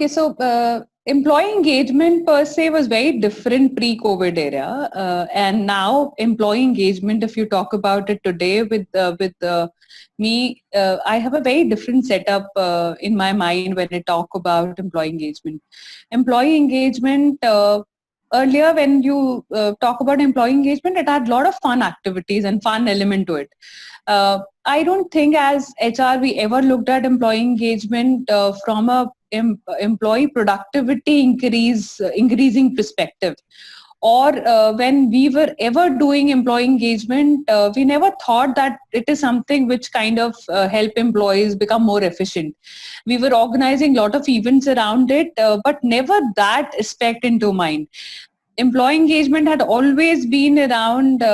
Okay, so employee engagement per se was very different pre-COVID era, and now employee engagement, if you talk about it today with me, I have a very different setup in my mind when I talk about employee engagement. Employee engagement. Earlier, when you talk about employee engagement, it had a lot of fun activities and fun element to it. I don't think as HR we ever looked at employee engagement from a employee productivity increasing perspective, or when we were ever doing employee engagement, we never thought that it is something which kind of help employees become more efficient. We were organizing a lot of events around it, but never that aspect into mind. Employee engagement had always been around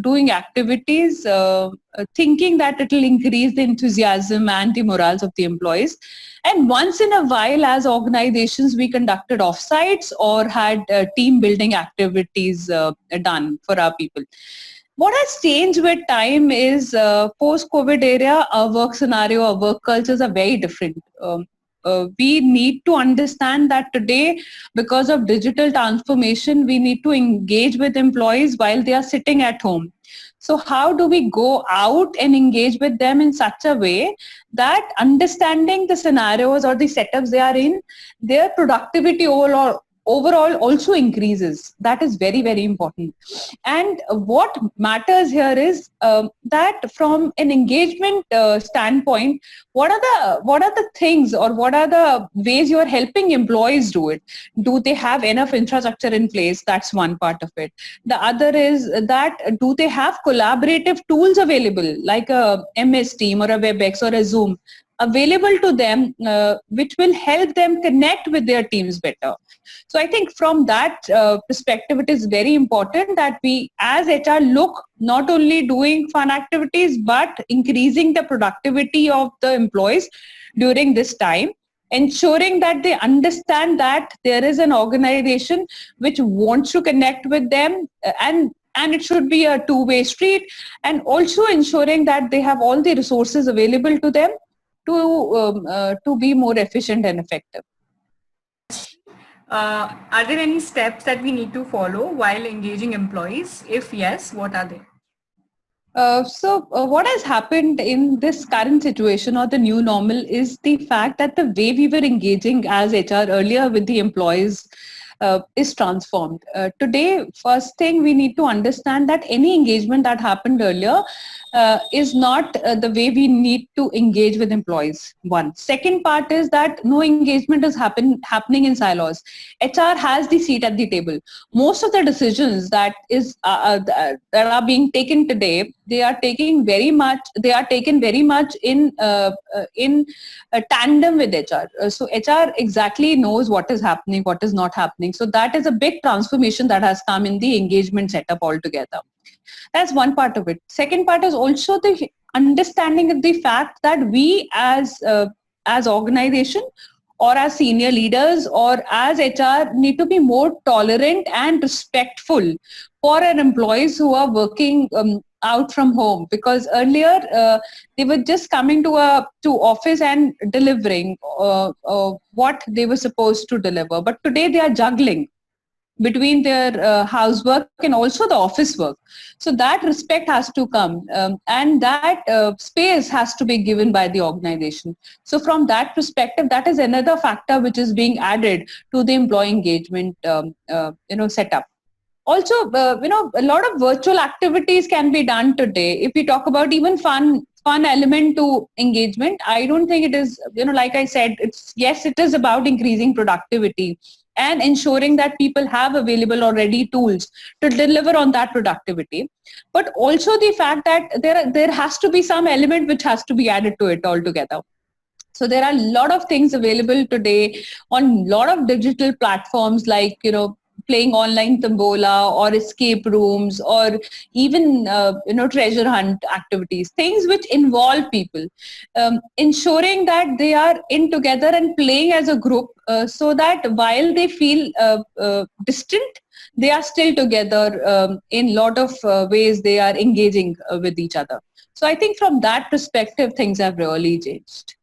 doing activities, thinking that it will increase the enthusiasm and the morals of the employees. And once in a while, as organizations, we conducted offsites or had team building activities done for our people. What has changed with time is post-COVID era, our work scenario, our work cultures are very different. We need to understand that today, because of digital transformation, we need to engage with employees while they are sitting at home. So how do we go out and engage with them in such a way that understanding the scenarios or the setups they are in, their productivity overall also increases? That is very, very important. And what matters here is that from an engagement standpoint, what are the things, or what are the ways you are helping employees do it? Do they have enough infrastructure in place? That's one part of it. The other is that do they have collaborative tools available, like a MS Team or a WebEx or a Zoom available to them, which will help them connect with their teams better? So I think from that perspective, it is very important that we as HR look not only doing fun activities, but increasing the productivity of the employees during this time, ensuring that they understand that there is an organization which wants to connect with them, and it should be a two-way street, and also ensuring that they have all the resources available to them to be more efficient and effective. Are there any steps that we need to follow while engaging employees? If yes, what are they? What has happened in this current situation or the new normal is the fact that the way we were engaging as HR earlier with the employees is transformed. Today, first thing we need to understand that any engagement that happened earlier is not the way we need to engage with employees. One. Second part is that no engagement is happening in silos. HR has the seat at the table. Most of the decisions that are being taken today, they are taken very much in tandem with HR. So HR exactly knows what is happening, what is not happening. So that is a big transformation that has come in the engagement setup altogether. That's one part of it. Second part is also the understanding of the fact that we as organization, or as senior leaders, or as HR, need to be more tolerant and respectful for our employees who are working out from home, because earlier they were just coming to office and delivering what they were supposed to deliver, but today they are juggling between their housework and also the office work. So that respect has to come, and that space has to be given by the organization. So from that perspective, that is another factor which is being added to the employee engagement setup. Also, a lot of virtual activities can be done today. If we talk about even fun element to engagement, I don't think it is, like I said, it is about increasing productivity and ensuring that people have available already tools to deliver on that productivity. But also the fact that there has to be some element which has to be added to it altogether. So there are a lot of things available today on a lot of digital platforms, like, playing online tombola or escape rooms, or even treasure hunt activities, things which involve people, ensuring that they are in together and playing as a group, so that while they feel distant, they are still together. In a lot of ways they are engaging with each other. So I think from that perspective, things have really changed.